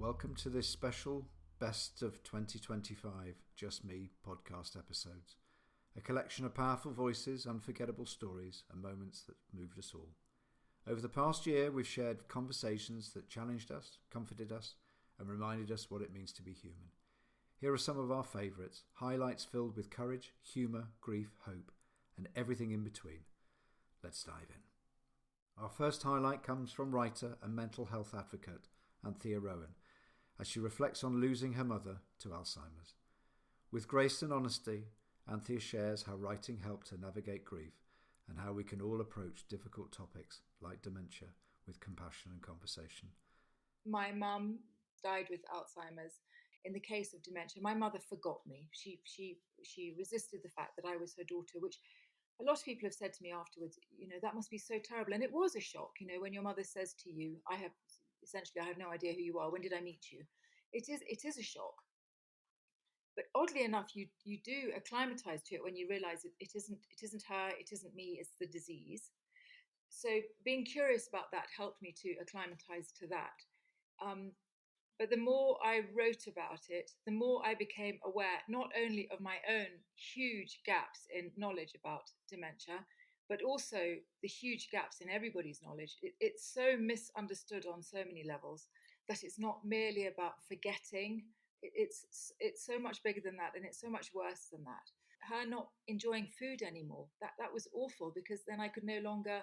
Welcome to this special Best of 2025 Just Meee Podcast episodes. A collection of powerful voices, unforgettable stories, and moments that moved us all. Over the past year, we've shared conversations that challenged us, comforted us, and reminded us what it means to be human. Here are some of our favourites, highlights filled with courage, humour, grief, hope, and everything in between. Let's dive in. Our first highlight comes from writer and mental health advocate Anthea Rowan, as she reflects on losing her mother to Alzheimer's. With grace and honesty, Anthea shares how writing helped her navigate grief and how we can all approach difficult topics like dementia with compassion and conversation. My mum died with Alzheimer's. In the case of dementia, my mother forgot me. She resisted the fact that I was her daughter, which a lot of people have said to me afterwards, that must be so terrible. And it was a shock, when your mother says to you, I have no idea who you are. When did I meet you? It is a shock. But oddly enough, you do acclimatize to it when you realize it isn't her, it isn't me, it's the disease. So being curious about that helped me to acclimatize to that. But the more I wrote about it, the more I became aware not only of my own huge gaps in knowledge about dementia, but also the huge gaps in everybody's knowledge. It's so misunderstood on so many levels that it's not merely about forgetting. It's so much bigger than that, and it's so much worse than that. Her not enjoying food anymore, that was awful, because then I could no longer,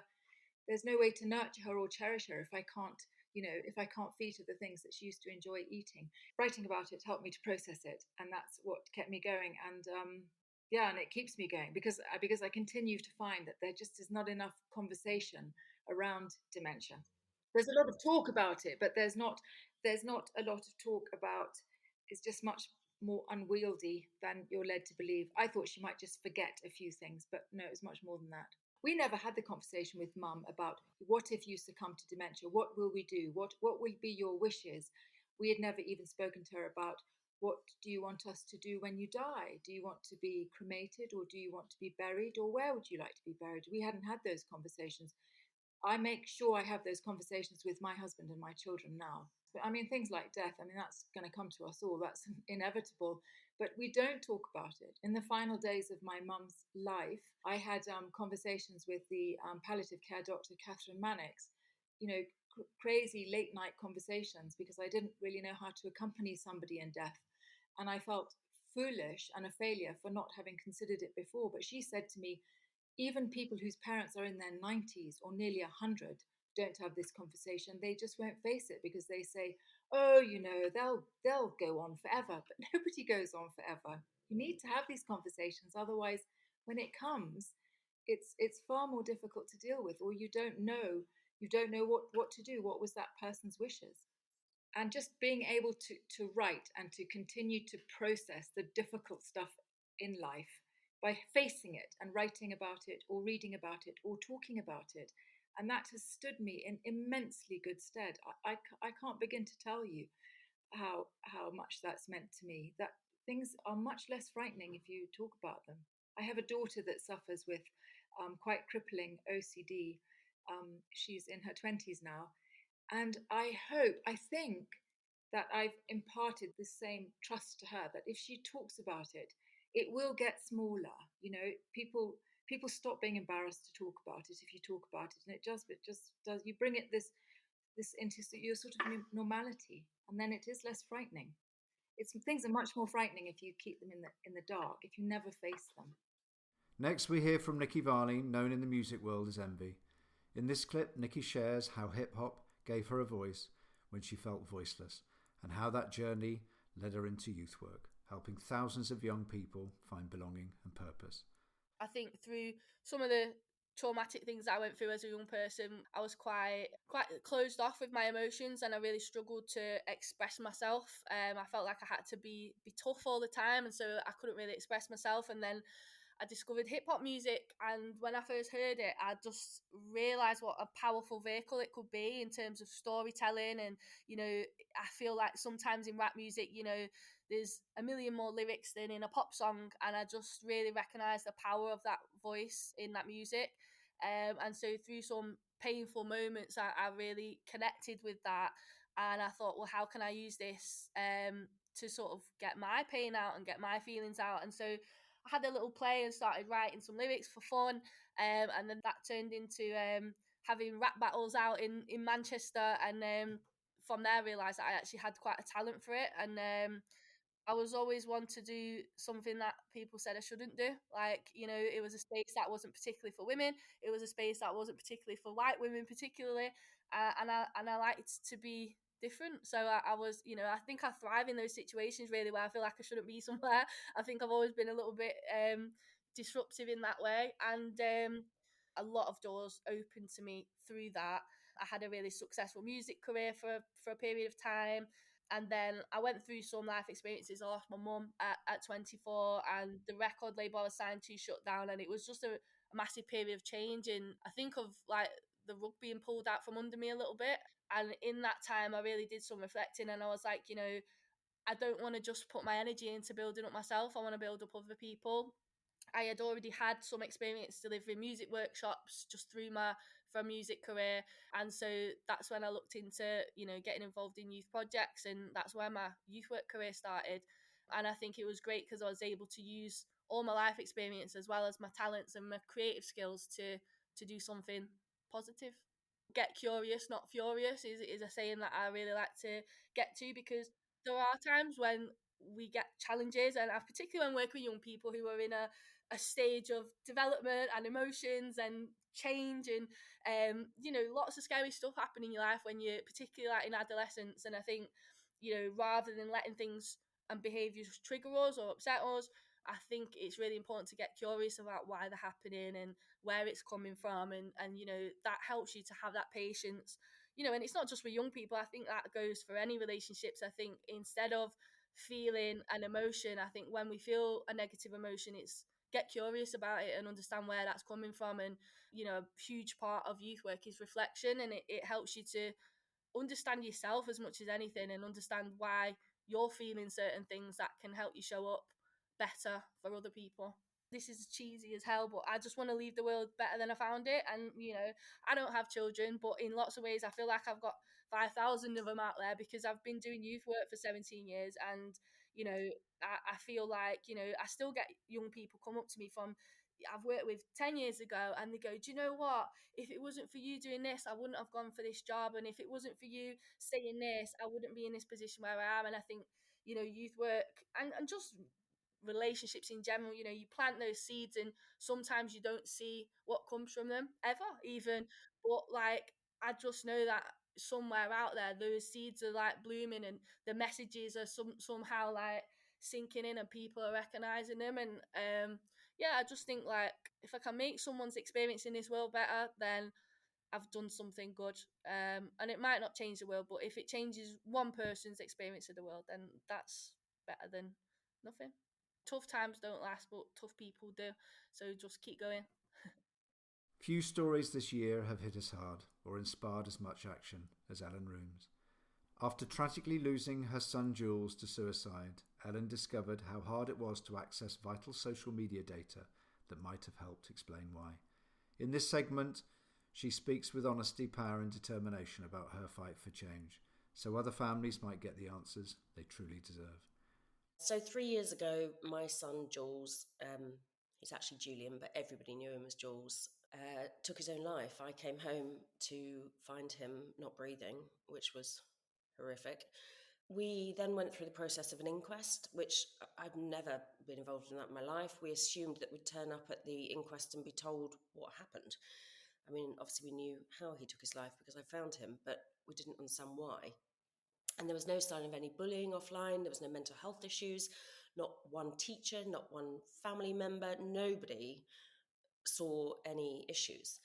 there's no way to nurture her or cherish her if I can't feed her the things that she used to enjoy eating. Writing about it helped me to process it, and that's what kept me going. And and it keeps me going because I continue to find that there just is not enough conversation around dementia. There's a lot of talk about it, but there's not a lot of talk about. It's just much more unwieldy than you're led to believe. I thought she might just forget a few things, but no, it's much more than that. We never had the conversation with Mum about what if you succumb to dementia? What will we do? What will be your wishes? We had never even spoken to her about what do you want us to do when you die? Do you want to be cremated, or do you want to be buried, or where would you like to be buried? We hadn't had those conversations. I make sure I have those conversations with my husband and my children now. I mean, things like death, that's going to come to us all. That's inevitable. But we don't talk about it. In the final days of my mum's life, I had conversations with the palliative care doctor, Catherine Mannix, crazy late night conversations, because I didn't really know how to accompany somebody in death. And I felt foolish and a failure for not having considered it before. But she said to me, even people whose parents are in their 90s or nearly 100 don't have this conversation. They just won't face it because they say, oh, they'll go on forever. But nobody goes on forever. You need to have these conversations. Otherwise, when it comes, it's far more difficult to deal with, or you don't know what to do. What was that person's wishes? And just being able to write and to continue to process the difficult stuff in life by facing it and writing about it or reading about it or talking about it. And that has stood me in immensely good stead. I can't begin to tell you how much that's meant to me, that things are much less frightening if you talk about them. I have a daughter that suffers with quite crippling OCD. She's in her 20s now. And I think that I've imparted the same trust to her, that if she talks about it, it will get smaller. People stop being embarrassed to talk about it if you talk about it, and it just does. You bring it this into your sort of normality, and then it is less frightening. Things are much more frightening if you keep them in the dark, if you never face them. Next, we hear from Nikki Varley, known in the music world as Envy. In this clip, Nikki shares how hip-hop gave her a voice when she felt voiceless, and how that journey led her into youth work, helping thousands of young people find belonging and purpose. I think through some of the traumatic things I went through as a young person, I was quite closed off with my emotions, and I really struggled to express myself. I felt like I had to be tough all the time, and so I couldn't really express myself. And then I discovered hip-hop music, and when I first heard it, I just realised what a powerful vehicle it could be in terms of storytelling. And I feel like sometimes in rap music, there's a million more lyrics than in a pop song, and I just really recognised the power of that voice in that music. And so through some painful moments, I really connected with that, And I thought, well, how can I use this to sort of get my pain out and get my feelings out? And so I had a little play and started writing some lyrics for fun. And then that turned into having rap battles out in Manchester. And from there, I realised that I actually had quite a talent for it. And I was always one to do something that people said I shouldn't do. Like, you know, it was a space that wasn't particularly for women. It was a space that wasn't particularly for white women, particularly. And I liked to be different. So I was, you know, I think I thrive in those situations really where I feel like I shouldn't be somewhere. I think I've always been a little bit disruptive in that way. And a lot of doors opened to me through that. I had a really successful music career for a period of time. And then I went through some life experiences. I lost my mum at 24, and the record label I was signed to shut down. And it was just a massive period of change. And I think of like the rug being pulled out from under me a little bit. And in that time, I really did some reflecting. And I was like, you know, I don't want to just put my energy into building up myself. I want to build up other people. I had already had some experience delivering music workshops just through my from music career, and so that's when I looked into, you know, getting involved in youth projects, and that's where my youth work career started. And I think it was great because I was able to use all my life experience as well as my talents and my creative skills to do something positive. Get curious, not furious, is a saying that I really like to get to, because there are times when we get challenges, and particularly when working with young people who are in a stage of development and emotions and change, and you know, lots of scary stuff happen in your life when you're particularly like in adolescence. And I think, you know, rather than letting things and behaviours trigger us or upset us, I think it's really important to get curious about why they're happening and where it's coming from, and you know, that helps you to have that patience, you know. And it's not just for young people. I think that goes for any relationships. I think instead of feeling an emotion, I think when we feel a negative emotion, it's get curious about it and understand where that's coming from. And you know, a huge part of youth work is reflection, and it helps you to understand yourself as much as anything, and understand why you're feeling certain things that can help you show up better for other people. This is cheesy as hell, but I just want to leave the world better than I found it. And you know, I don't have children, but in lots of ways I feel like I've got 5,000 of them out there, because I've been doing youth work for 17 years. And you know, I feel like, you know, I still get young people come up to me from I've worked with 10 years ago, and they go, do you know what, if it wasn't for you doing this, I wouldn't have gone for this job, and if it wasn't for you saying this, I wouldn't be in this position where I am. And I think, you know, youth work and just relationships in general, you know, you plant those seeds and sometimes you don't see what comes from them ever even. But like, I just know that somewhere out there those seeds are like blooming, and the messages are somehow like sinking in, and people are recognizing them. And yeah, I just think like, if I can make someone's experience in this world better, then I've done something good. And it might not change the world, but if it changes one person's experience of the world, then that's better than nothing. Tough times don't last, but tough people do. So just keep going. Few stories this year have hit us hard or inspired as much action as Ellen Rooms. After tragically losing her son Jules to suicide, Ellen discovered how hard it was to access vital social media data that might have helped explain why. In this segment, she speaks with honesty, power and determination about her fight for change, so other families might get the answers they truly deserve. So 3 years ago, my son Jules, he's actually Julian, but everybody knew him as Jules, took his own life. I came home to find him not breathing, which was horrific. We then went through the process of an inquest, which I've never been involved in that in my life. We assumed that we'd turn up at the inquest and be told what happened. I mean, obviously we knew how he took his life because I found him, but we didn't understand why. And there was no sign of any bullying offline. There was no mental health issues, not one teacher, not one family member. Nobody saw any issues.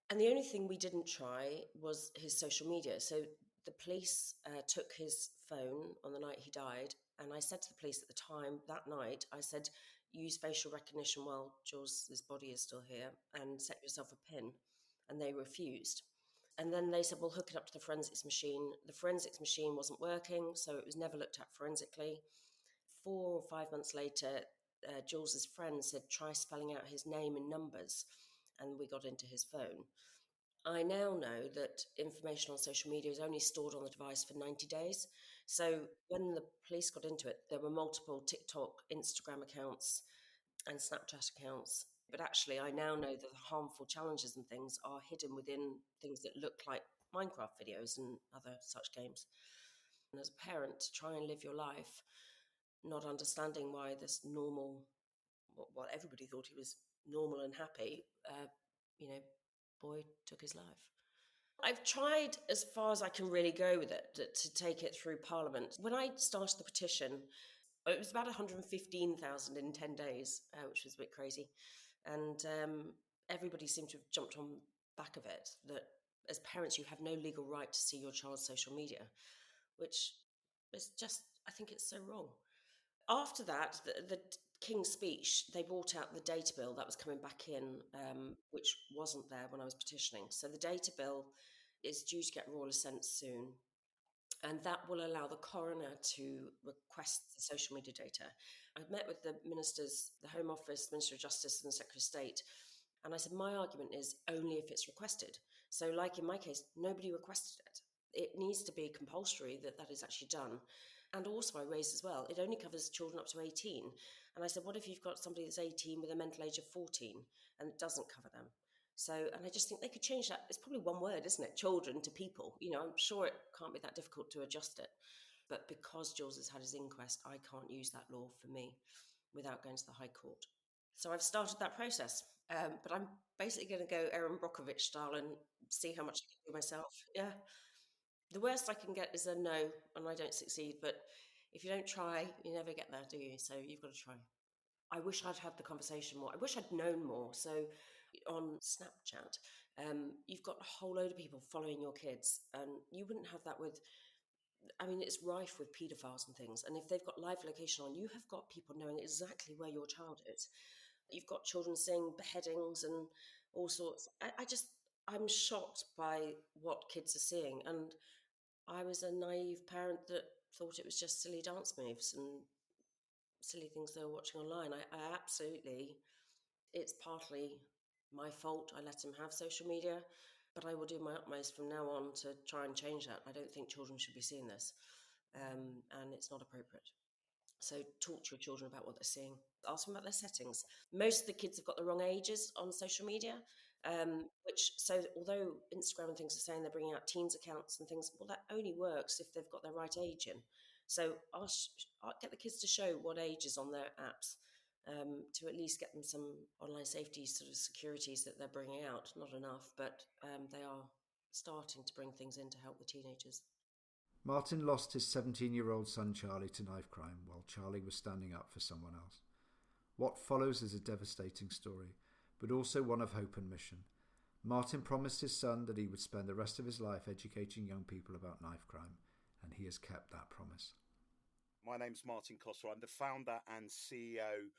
And the only thing we didn't try was his social media. So the police took his phone on the night he died. And I said to the police at the time, that night, I said, use facial recognition while Jules' body is still here and set yourself a pin. And they refused. And then they said, well, hook it up to the forensics machine. The forensics machine wasn't working, so it was never looked at forensically. 4 or 5 months later, Jules's friend said, try spelling out his name in numbers. And we got into his phone. I now know that information on social media is only stored on the device for 90 days. So when the police got into it, there were multiple TikTok, Instagram accounts, and Snapchat accounts. But actually, I now know that the harmful challenges and things are hidden within things that look like Minecraft videos and other such games. And as a parent, to try and live your life, not understanding why this normal, what everybody thought he was normal and happy, boy took his life. I've tried as far as I can really go with it to take it through Parliament. When I started the petition, it was about 115,000 in 10 days, which was a bit crazy. And everybody seemed to have jumped on back of it, that as parents, you have no legal right to see your child's social media, which is just, I think it's so wrong. After that, the King's speech, they brought out the data bill that was coming back in, which wasn't there when I was petitioning. So the data bill is due to get royal assent soon, and that will allow the coroner to request the social media data. I've met with the ministers, the Home Office, Minister of Justice, and the Secretary of State, and I said my argument is only if it's requested. So, like in my case, nobody requested it. It needs to be compulsory that is actually done. And also, I raised as well, it only covers children up to 18. And I said, what if you've got somebody that's 18 with a mental age of 14 and it doesn't cover them? So, and I just think they could change that. It's probably one word, isn't it? Children to people. I'm sure it can't be that difficult to adjust it. But because Jules has had his inquest, I can't use that law for me without going to the High Court. So I've started that process. But I'm basically going to go Erin Brockovich style and see how much I can do myself. Yeah. The worst I can get is a no, and I don't succeed. But if you don't try, you never get there, do you? So you've got to try. I wish I'd had the conversation more. I wish I'd known more. So on Snapchat, you've got a whole load of people following your kids, and you wouldn't have that with. I mean, it's rife with paedophiles and things. And if they've got live location on, you have got people knowing exactly where your child is. You've got children seeing beheadings and all sorts. I'm shocked by what kids are seeing. And I was a naive parent that thought it was just silly dance moves and silly things they were watching online. I absolutely, it's partly my fault. I let him have social media, but I will do my utmost from now on to try and change that. I don't think children should be seeing this, and it's not appropriate. So talk to your children about what they're seeing. Ask them about their settings. Most of the kids have got the wrong ages on social media, so although Instagram and things are saying they're bringing out teens accounts and things, well, that only works if they've got their right age in. So I'll get the kids to show what age is on their apps, to at least get them some online safety sort of securities that they're bringing out. Not enough, but they are starting to bring things in to help the teenagers. Martin lost his 17-year-old son Charlie to knife crime while Charlie was standing up for someone else. What follows is a devastating story, but also one of hope and mission. Martin promised his son that he would spend the rest of his life educating young people about knife crime, and he has kept that promise. My name's Martin Coster. I'm the founder and CEO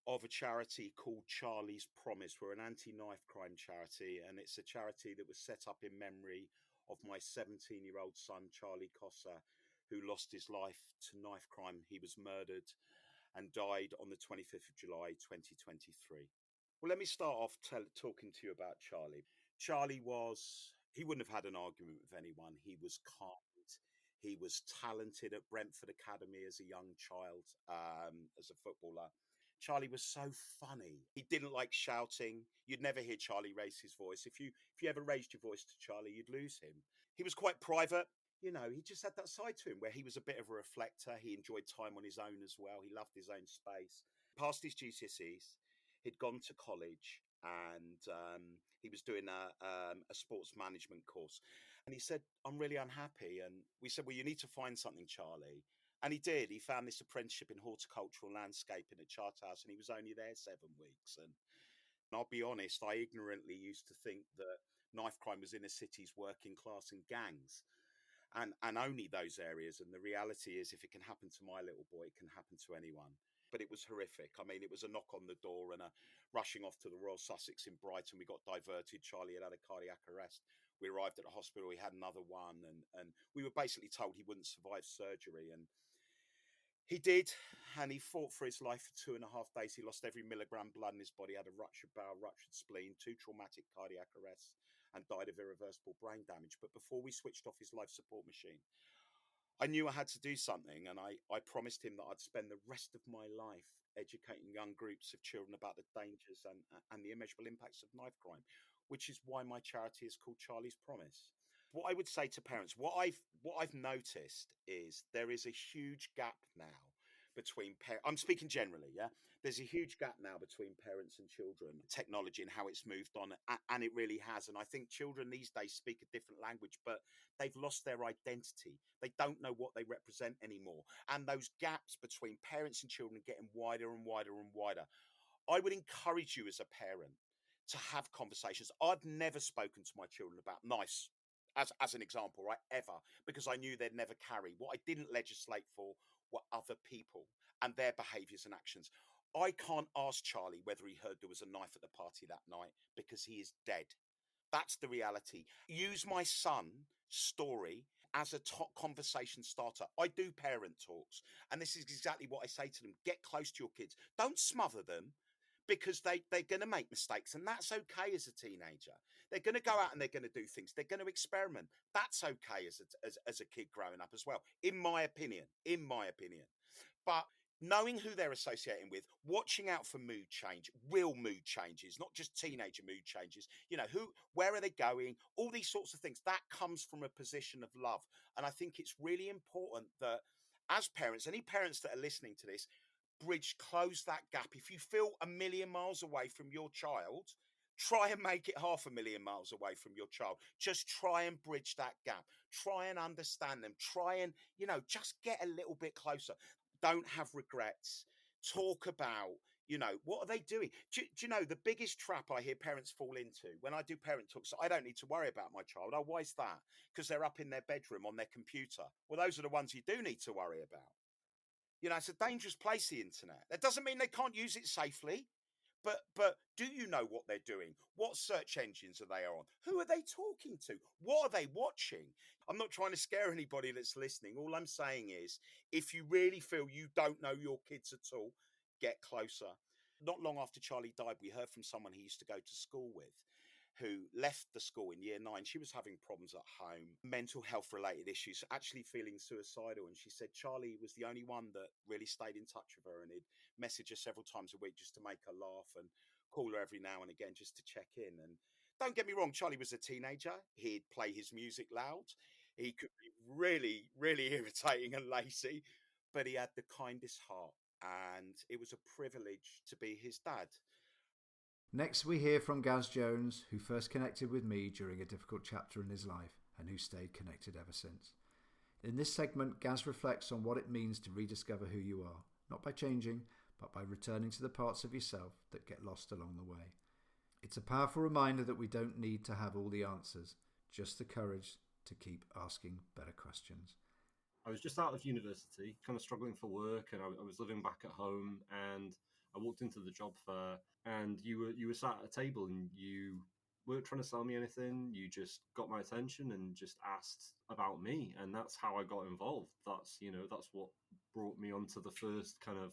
of a charity called Charlie's Promise. We're an anti-knife crime charity, and it's a charity that was set up in memory of my 17-year-old son, Charlie Coster, who lost his life to knife crime. He was murdered and died on the 25th of July, 2023. Well, let me start off talking to you about Charlie. Charlie he wouldn't have had an argument with anyone. He was kind. He was talented at Brentford Academy as a young child, as a footballer. Charlie was so funny. He didn't like shouting. You'd never hear Charlie raise his voice. If you ever raised your voice to Charlie, you'd lose him. He was quite private. He just had that side to him where he was a bit of a reflector. He enjoyed time on his own as well. He loved his own space. Passed his GCSEs. He'd gone to college, and he was doing a sports management course. And he said, I'm really unhappy. And we said, well, you need to find something, Charlie. And he did. He found this apprenticeship in horticultural landscaping at Charterhouse, and he was only there 7 weeks. And I'll be honest, I ignorantly used to think that knife crime was inner cities, working class and gangs, and only those areas. And the reality is, if it can happen to my little boy, it can happen to anyone. But it was horrific. I mean, it was a knock on the door and a rushing off to the Royal Sussex in Brighton. We got diverted. Charlie had a cardiac arrest. We arrived at the hospital. He had another one. And we were basically told he wouldn't survive surgery. And he did. And he fought for his life for 2.5 days. He lost every milligram blood in his body, had a ruptured bowel, ruptured spleen, 2 traumatic cardiac arrests. and died of irreversible brain damage. But before we switched off his life support machine, I knew I had to do something, and I promised him that I'd spend the rest of my life educating young groups of children about the dangers and the immeasurable impacts of knife crime, which is why my charity is called Charlie's Promise. What I would say to parents, what I've noticed is there is a huge gap now between I'm speaking generally, yeah. There's a huge gap now between parents and children, technology and how it's moved on, and it really has. And I think children these days speak a different language, but they've lost their identity. They don't know what they represent anymore, and those gaps between parents and children are getting wider and wider and wider. I would encourage you as a parent to have conversations. I've never spoken to my children about knives, as an example, right? Ever, because I knew they'd never carry. What I didn't legislate for were other people and their behaviours and actions. I can't ask Charlie whether he heard there was a knife at the party that night because he is dead. That's the reality. Use my son's story as a top conversation starter. I do parent talks, and this is exactly what I say to them. Get close to your kids. Don't smother them, because they're going to make mistakes, and that's okay as a teenager. They're going to go out and they're going to do things. They're going to experiment. That's okay as a kid growing up as well, in my opinion. But knowing who they're associating with, watching out for mood change, real mood changes, not just teenager mood changes. Where are they going? All these sorts of things. That comes from a position of love. And I think it's really important that as parents, any parents that are listening to this, close that gap. If you feel a million miles away from your child, try and make it 500,000 miles away from your child. Just try and bridge that gap. Try and understand them. Try and, just get a little bit closer. Don't have regrets. Talk about, what are they doing? Do you know the biggest trap I hear parents fall into when I do parent talks? I don't need to worry about my child. Oh, why is that? Because they're up in their bedroom on their computer. Well, those are the ones you do need to worry about. It's a dangerous place, the internet. That doesn't mean they can't use it safely. But do you know what they're doing? What search engines are they on? Who are they talking to? What are they watching? I'm not trying to scare anybody that's listening. All I'm saying is, if you really feel you don't know your kids at all, get closer. Not long after Charlie died, we heard from someone he used to go to school with, who left the school in year 9. She was having problems at home, mental health related issues, actually feeling suicidal. And she said Charlie was the only one that really stayed in touch with her, and he'd message her several times a week just to make her laugh and call her every now and again just to check in. And don't get me wrong, Charlie was a teenager. He'd play his music loud. He could be really, really irritating and lazy, but he had the kindest heart. And it was a privilege to be his dad. Next, we hear from Gaz Jones, who first connected with me during a difficult chapter in his life and who stayed connected ever since. In this segment, Gaz reflects on what it means to rediscover who you are, not by changing, but by returning to the parts of yourself that get lost along the way. It's a powerful reminder that we don't need to have all the answers, just the courage to keep asking better questions. I was just out of university, kind of struggling for work, and I was living back at home, and I walked into the job fair, and you were sat at a table, and you weren't trying to sell me anything. You just got my attention and just asked about me, and that's how I got involved. That's what brought me onto the first kind of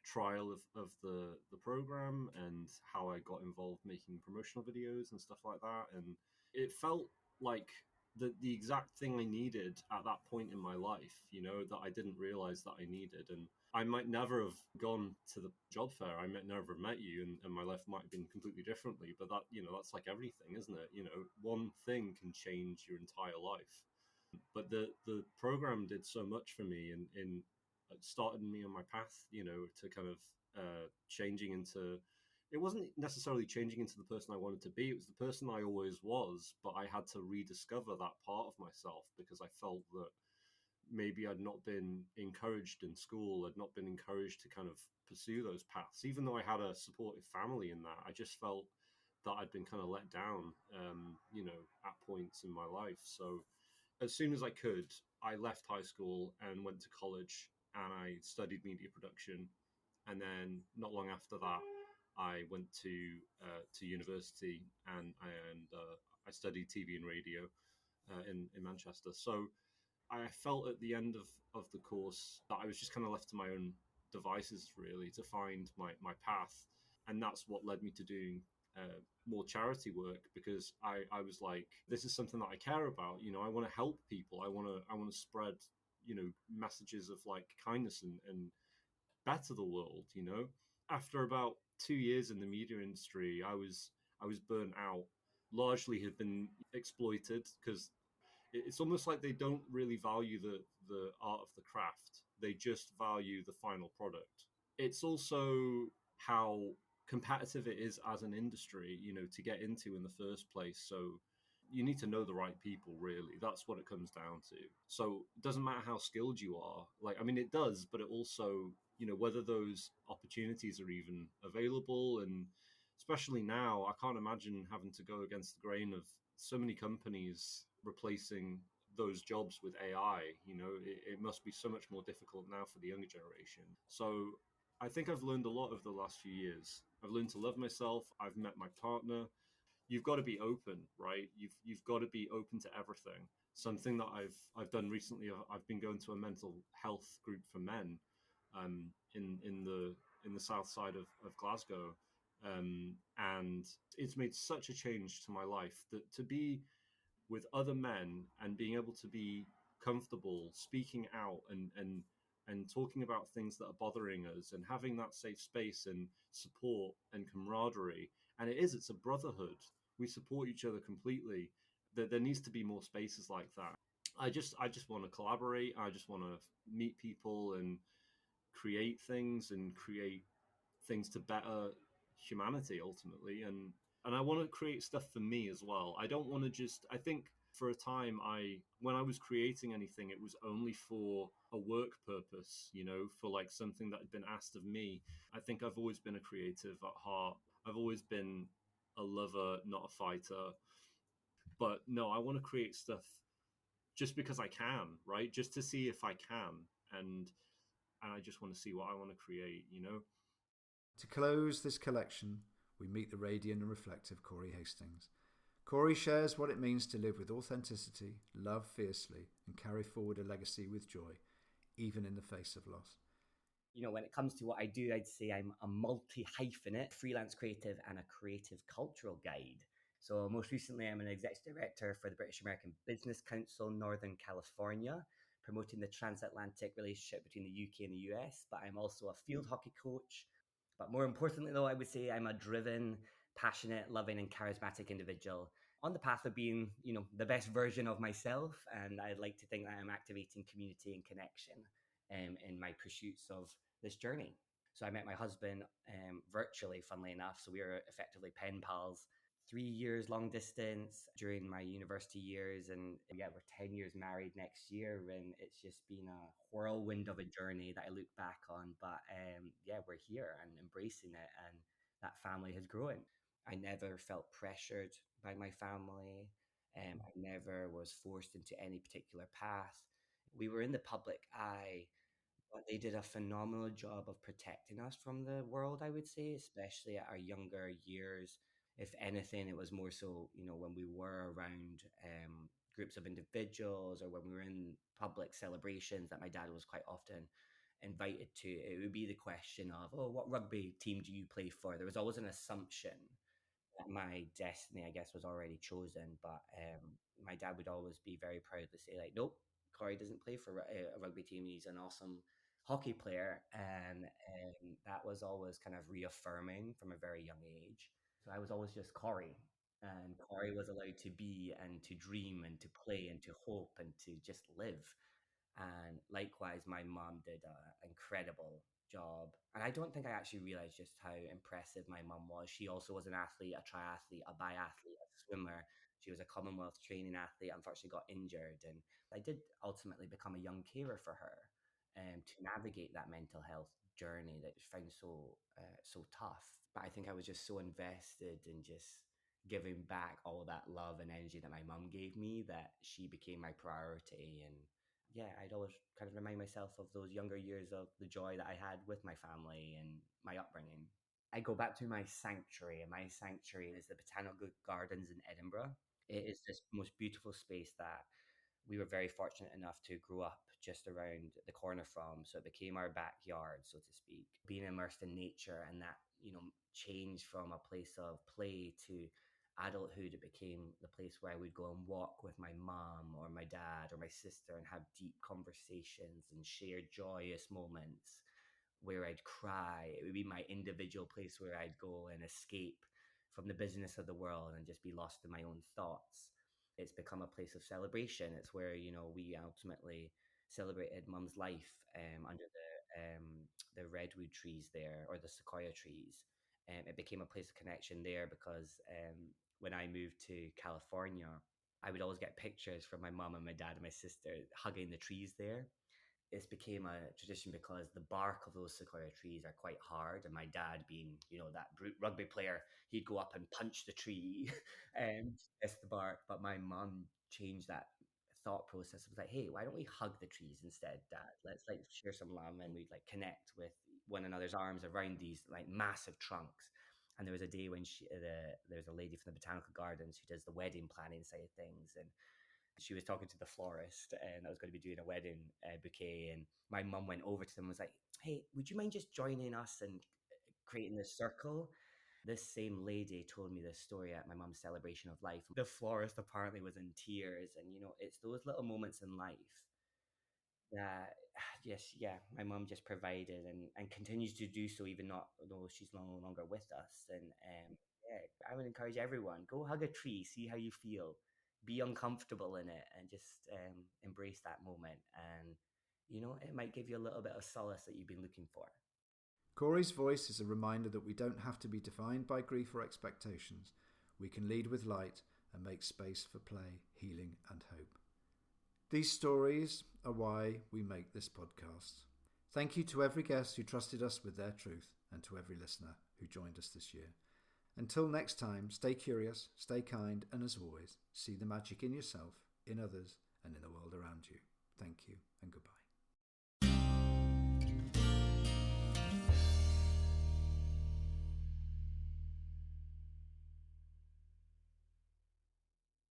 trial of the program, and how I got involved making promotional videos and stuff like that. And it felt like the exact thing I needed at that point in my life, that I didn't realize that I needed. And I might never have gone to the job fair. I might never have met you, and my life might have been completely differently. But that's like everything, isn't it? One thing can change your entire life. But the program did so much for me, and in started me on my path, to kind of changing into. It wasn't necessarily changing into the person I wanted to be. It was the person I always was, but I had to rediscover that part of myself because I felt that maybe I'd not been encouraged in school. I'd not been encouraged to kind of pursue those paths. Even though I had a supportive family in that, I just felt that I'd been kind of let down, at points in my life. So as soon as I could, I left high school and went to college, and I studied media production. And then not long after that, I went to university, and I studied TV and radio in Manchester. So I felt at the end of the course that I was just kind of left to my own devices, really, to find my path. And that's what led me to doing more charity work, because I was like, this is something that I care about. I want to help people. I want to spread, messages of like kindness and better the world. After about 2 years in the media industry, I was burnt out. Largely had been exploited, because it's almost like they don't really value the art of the craft. They just value the final product. It's also how competitive it is as an industry, to get into in the first place. So you need to know the right people, really. That's what it comes down to. So it doesn't matter how skilled you are. Like, I mean, it does, but it also, whether those opportunities are even available. And especially now, I can't imagine having to go against the grain of so many companies replacing those jobs with AI. It must be so much more difficult now for the younger generation. So I think I've learned a lot over the last few years. I've learned to love myself. I've met my partner. You've got to be open, right? You've got to be open to everything. Something that I've done recently, I've been going to a mental health group for men, in the south side of Glasgow, and it's made such a change to my life, that to be with other men and being able to be comfortable speaking out and talking about things that are bothering us, and having that safe space and support and camaraderie. And it's a brotherhood. We support each other completely. There needs to be more spaces like that. I just want to collaborate. I just want to meet people and create things to better humanity ultimately. And I want to create stuff for me as well. I don't want to just, I think for a time, when I was creating anything, it was only for a work purpose, for like something that had been asked of me. I think I've always been a creative at heart. I've always been a lover, not a fighter. But no, I want to create stuff just because I can, right? Just to see if I can. And I just want to see what I want to create. To close this collection, we meet the radiant and reflective Corey Hastings. Corey shares what it means to live with authenticity, love fiercely, and carry forward a legacy with joy, even in the face of loss. When it comes to what I do, I'd say I'm a multi-hyphenate, freelance creative and a creative cultural guide. So most recently, I'm an executive director for the British American Business Council, Northern California, promoting the transatlantic relationship between the UK and the US. But I'm also a field hockey coach. But more importantly, though, I would say I'm a driven, passionate, loving, and charismatic individual on the path of being, the best version of myself. And I'd like to think that I'm activating community and connection in my pursuits of this journey. So I met my husband virtually, funnily enough. So we were effectively pen pals. 3 years long distance during my university years, and yeah, we're 10 years married next year, and it's just been a whirlwind of a journey that I look back on. But yeah, we're here and embracing it, and that family has grown. I never felt pressured by my family. I never was forced into any particular path. We were in the public eye, but they did a phenomenal job of protecting us from the world, I would say, especially at our younger years. If anything, it was more so, when we were around groups of individuals, or when we were in public celebrations that my dad was quite often invited to, it would be the question of, oh, what rugby team do you play for? There was always an assumption that my destiny, I guess, was already chosen. But my dad would always be very proud to say, like, nope, Corey doesn't play for a rugby team. He's an awesome hockey player. And that was always kind of reaffirming from a very young age. So I was always just Corey. And Corey was allowed to be and to dream and to play and to hope and to just live. And likewise, my mom did an incredible job. And I don't think I actually realized just how impressive my mom was. She also was an athlete, a triathlete, a biathlete, a swimmer. She was a Commonwealth training athlete, unfortunately got injured. And I did ultimately become a young carer for her, to navigate that mental health journey that I found so tough. But I think I was just so invested in just giving back all that love and energy that my mom gave me, that she became my priority. And yeah, I'd always kind of remind myself of those younger years of the joy that I had with my family and my upbringing. I go back to my sanctuary, and my sanctuary is the Botanical Gardens in Edinburgh. It is this most beautiful space that we were very fortunate enough to grow up just around the corner from. So it became our backyard, so to speak. Being immersed in nature and that changed from a place of play to adulthood. It became the place where I would go and walk with my mom or my dad or my sister and have deep conversations and share joyous moments where I'd cry. It would be my individual place where I'd go and escape from the business of the world and just be lost in my own thoughts. It's become a place of celebration. It's where, we ultimately celebrated Mum's life under the redwood trees there, or the sequoia trees. It became a place of connection there because when I moved to California, I would always get pictures from my mum and my dad and my sister hugging the trees there. This became a tradition because the bark of those sequoia trees are quite hard, and my dad, being that brute rugby player, he'd go up and punch the tree and test the bark. But my mum changed that thought process. It was like, hey, why don't we hug the trees instead, Dad? Let's share some love, and we'd connect with one another's arms around these massive trunks. And there was a day when there's a lady from the botanical gardens who does the wedding planning side of things, and she was talking to the florist, and I was going to be doing a wedding bouquet, and my mum went over to them and was like, hey, would you mind just joining us and creating this circle? This same lady told me this story at my mum's celebration of life. The florist apparently was in tears, and it's those little moments in life that my mum just provided and continues to do so, even though she's no longer with us. And I would encourage everyone, go hug a tree, see how you feel, be uncomfortable in it, and just embrace that moment. And it might give you a little bit of solace that you've been looking for. Corey's voice is a reminder that we don't have to be defined by grief or expectations. We can lead with light and make space for play, healing, and hope. These stories are why we make this podcast. Thank you to every guest who trusted us with their truth, and to every listener who joined us this year. Until next time, stay curious, stay kind, and as always, see the magic in yourself, in others, and in the world around you.